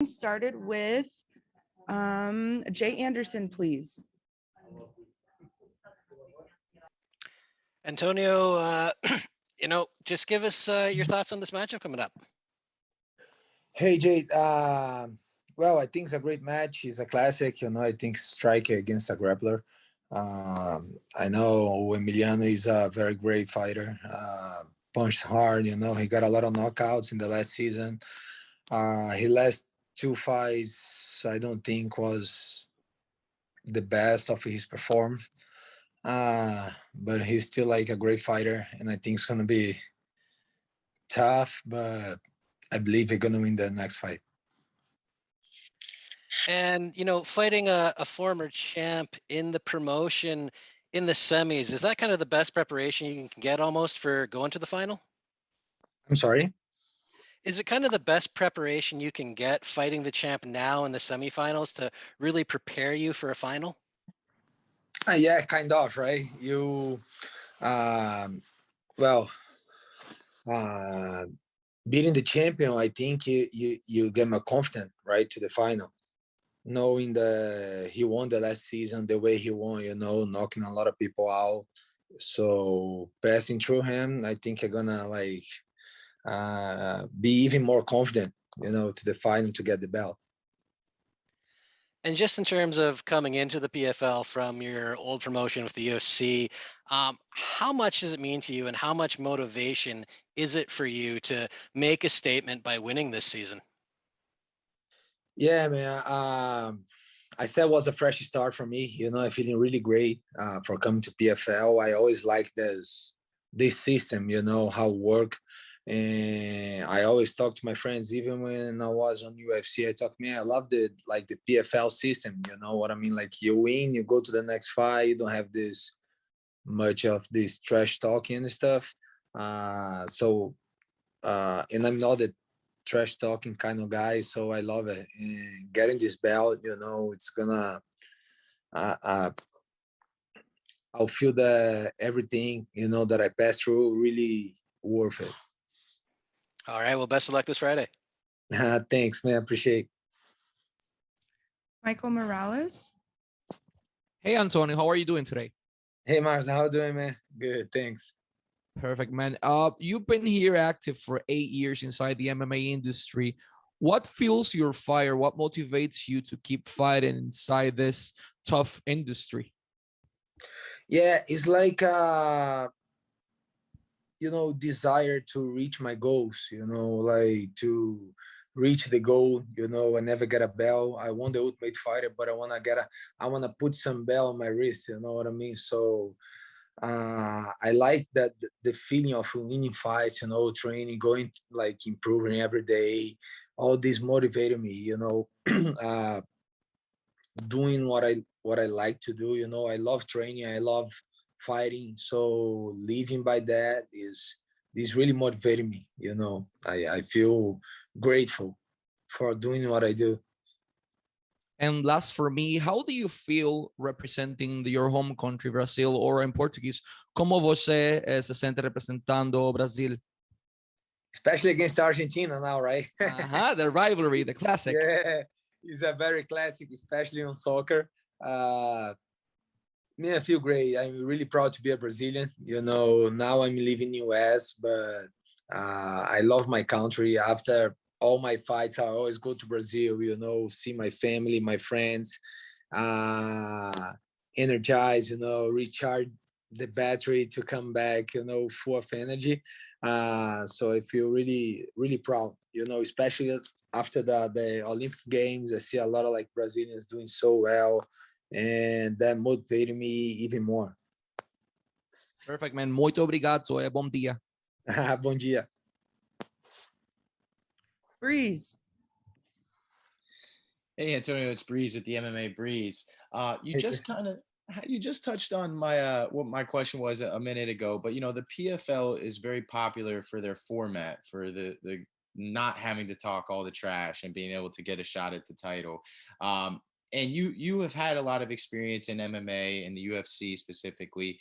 started with Jay Anderson, please. Antonio, just give us your thoughts on this matchup coming up. Hey, Jade. Well, I think it's a great match. It's a classic. I think striker against a grappler. I know Emiliano is a very great fighter. Punched hard. He got a lot of knockouts in the last season. His last two fights, I don't think was the best of his performance. But he's still like a great fighter, and I think it's gonna be tough. But I believe he's gonna win the next fight. And, fighting a former champ in the promotion in the semis, is that kind of the best preparation you can get almost for going to the final? I'm sorry. Is it kind of the best preparation you can get fighting the champ now in the semifinals to really prepare you for a final? Yeah, kind of, right? Well, uh, beating the champion, I think you get more confident, right, to the final, knowing that he won the last season the way he won, knocking a lot of people out. So passing through him, I think you're gonna be even more confident, to the final to get the belt. And just in terms of coming into the PFL from your old promotion with the UFC, how much does it mean to you, and how much motivation is it for you to make a statement by winning this season? Yeah, man. I said it was a fresh start for me. I'm feeling really great for coming to PFL. I always like this system, how it work. And I always talk to my friends, even when I was on UFC. I talk, man, I love the PFL system. You know what I mean? Like you win, you go to the next fight. You don't have this much of this trash talking and stuff. And I'm not a trash talking kind of guy, so I love it. And getting this belt, it's gonna. Uh, I'll feel that everything that I passed through really worth it. All right. Well, best of luck this Friday. Thanks, man. Appreciate. Michael Morales. Hey, Antonio, how are you doing today? Hey, Mars, how you doing, man? Good, thanks. Perfect, man. You've been here active for 8 years inside the MMA industry. What fuels your fire? What motivates you to keep fighting inside this tough industry? Yeah, it's like desire to reach my goals. Like to reach the goal. I never get a bell. I won the Ultimate Fighter, but I wanna put some bell on my wrist. You know what I mean? So I like that the feeling of winning fights, training, going like improving every day. All this motivated me, doing what I like to do. I love training. I love fighting. So living by that is really motivating me. I feel grateful for doing what I do. And last for me, how do you feel representing your home country, Brazil, or in Portuguese, como você se sente representando Brasil? Especially against Argentina now, right? The rivalry, the classic. Yeah, it's a very classic, especially on soccer. Me, I feel great. I'm really proud to be a Brazilian. Now I'm living in US, but I love my country. After all my fights, I always go to Brazil, see my family, my friends, energize, recharge the battery to come back, full of energy. So I feel really, really proud, especially after the Olympic Games. I see a lot of Brazilians doing so well, and that motivated me even more. Perfect, man. Muito obrigado. Bom dia. Bom dia. Breeze. Hey, Antonio, it's Breeze with the MMA Breeze. You just touched on my what my question was a minute ago, but the PFL is very popular for their format, for the not having to talk all the trash and being able to get a shot at the title. And you have had a lot of experience in MMA and the UFC specifically.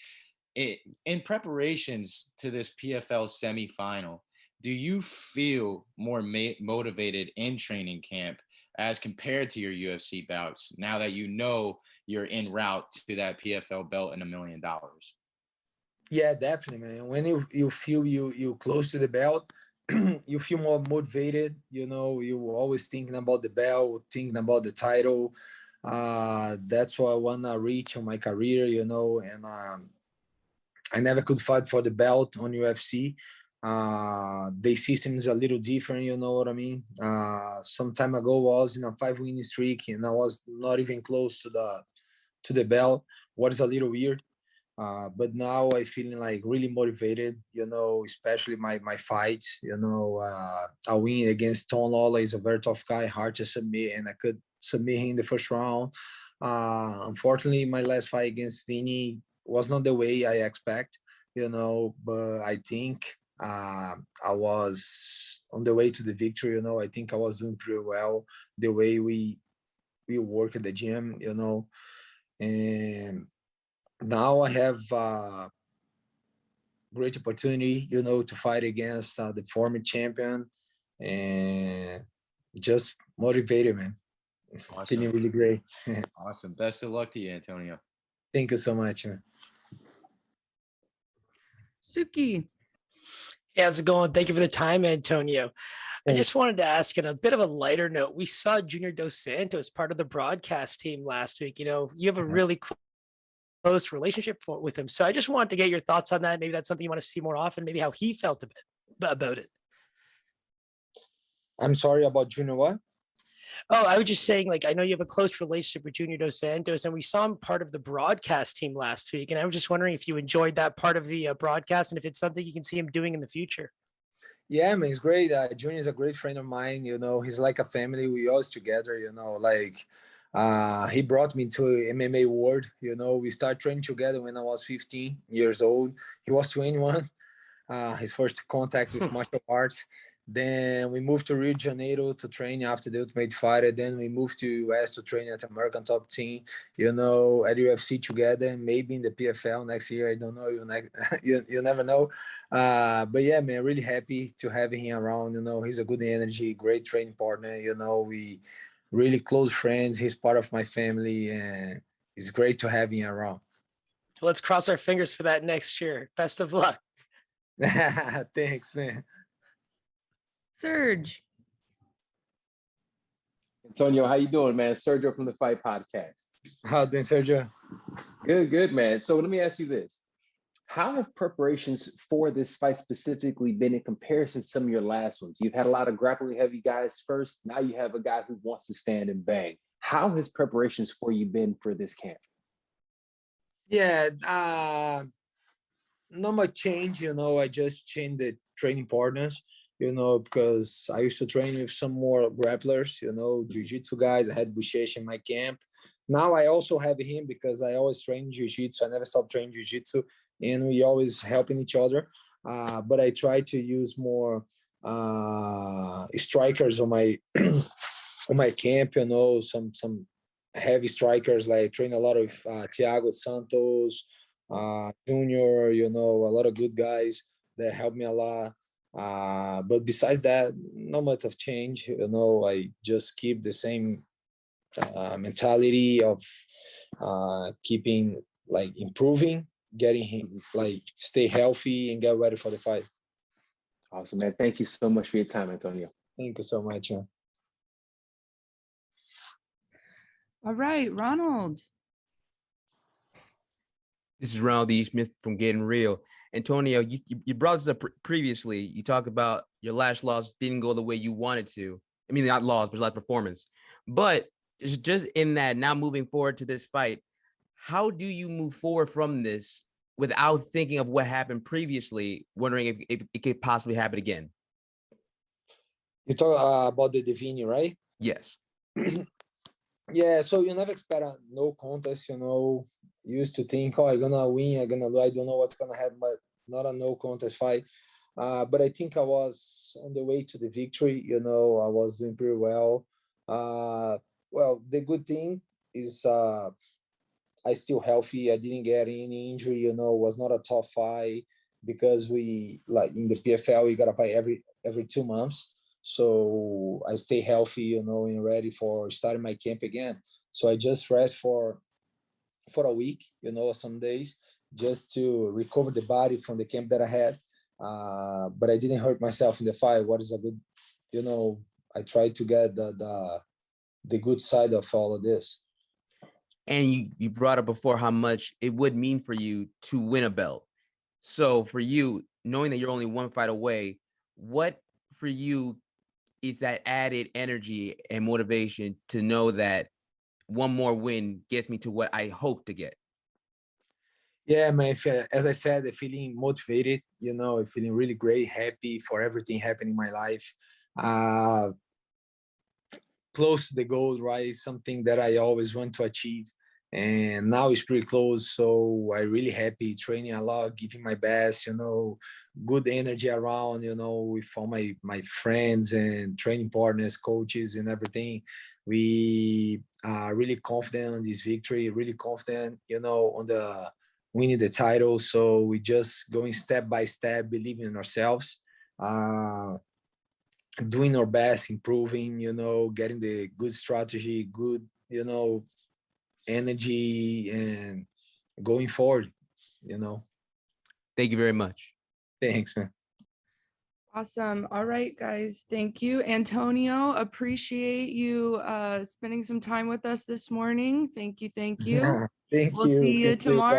In preparations to this PFL semifinal, do you feel more motivated in training camp as compared to your UFC bouts, now that you know you're en route to that PFL belt and $1 million? Yeah, definitely, man. When you feel you close to the belt, you feel more motivated. You always thinking about the belt, thinking about the title. That's what I wanna reach on my career, and I never could fight for the belt on UFC. The system is a little different, you know what I mean? Some time ago, I was in a 5-win streak, and I was not even close to the belt. What is a little weird. But now I feeling like really motivated, especially my fights. I win against Tom Lawler. Is a very tough guy, hard to submit, and I could submit him in the first round. Unfortunately, my last fight against Vinny was not the way I expect, but I think I was on the way to the victory. I think I was doing pretty well the way we work at the gym, and now I have great opportunity, to fight against the former champion, and just motivated, man. Awesome. Feeling really great. Awesome. Best of luck to you, Antonio. Thank you so much, man. Suki. Hey, how's it going? Thank you for the time, Antonio. I Thanks. just wanted to ask on a bit of a lighter note. We saw Junior Dos Santos part of the broadcast team last week. You have a really close relationship with him. So I just wanted to get your thoughts on that. Maybe that's something you want to see more often, maybe how he felt a bit about it. I'm sorry about Junior what? Oh, I was just saying, I know you have a close relationship with Junior Dos Santos, and we saw him part of the broadcast team last week. And I was just wondering if you enjoyed that part of the broadcast and if it's something you can see him doing in the future. Yeah, man, it's great. Junior is a great friend of mine. He's like a family. We always together. He brought me to MMA world. We started training together when I was 15 years old. He was 21. His first contact with martial arts. Then we moved to Rio de Janeiro to train after the Ultimate Fighter. Then we moved to US to train at American Top Team, at UFC together, and maybe in the PFL next year. I don't know. You never know. But yeah, man, really happy to have him around. He's a good energy, great training partner. We really close friends. He's part of my family, and it's great to have him around. Let's cross our fingers for that next year. Best of luck. Thanks, man. Serge. Antonio, how you doing, man? Sergio from the Fight Podcast. How doing, Sergio? Good, man. So let me ask you this. How have preparations for this fight specifically been in comparison to some of your last ones? You've had a lot of grappling heavy guys first. Now you have a guy who wants to stand and bang. How has preparations for you been for this camp? Yeah, not much change. I just changed the training partners, because I used to train with some more grapplers, jiu-jitsu guys. I had Bushesh in my camp. Now I also have him because I always train jiu-jitsu. I never stopped training jiu-jitsu, and we always helping each other. But I try to use more strikers on my on my camp. Some heavy strikers. Like train a lot of Thiago Santos, Junior. A lot of good guys that help me a lot. But besides that, not much of change. I just keep the same mentality of keeping improving, getting him stay healthy and get ready for the fight. Awesome, man. Thank you so much for your time, Antonio. Thank you so much, man. All right, Ronald. This is Ronald E. Smith from Getting Real. Antonio, you brought this up previously. You talked about your last loss didn't go the way you wanted to. I mean, not loss, but like performance. But just in that, now moving forward to this fight, how do you move forward from this without thinking of what happened previously, wondering if it could possibly happen again? You talk about the Divini, right? Yes. Yeah, so you never expect a no contest, used to think, I'm gonna win, I don't know what's gonna happen, but not a no contest fight. But I think I was on the way to the victory. I was doing pretty well. Well, the good thing is I still healthy. I didn't get any injury. It was not a tough fight because we in the PFL we gotta fight every 2 months. so I stay healthy, you know, and ready for starting my camp again. So I just rest for a week, you know, some days, just to recover the body from the camp that I had. But I didn't hurt myself in the fight. What is a good, you know, I tried to get the good side of all of this. And you brought up before how much it would mean for you to win a belt. So for you, knowing that you're only one fight away, what for you is that added energy and motivation to know that one more win gets me to what I hope to get? Yeah, man. As I said, I'm feeling motivated. You know, I'm feeling really great, happy for everything happening in my life. Close to the goal, right? Something that I always want to achieve, and now it's pretty close. So I really happy, training a lot, giving my best. You know, good energy around. You know, with all my friends and training partners, coaches, and everything. We are really confident on this victory. Really confident. You know, on the winning the title. So we just going step by step, believing in ourselves. Doing our best, improving, you know, getting the good strategy, good, you know, energy, and going forward, you know. Thank you very much. Thanks, man. Awesome. All right, guys. Thank you. Antonio, appreciate you spending some time with us this morning. Thank you. Thank you. Thank We'll you. see you Thank you. tomorrow.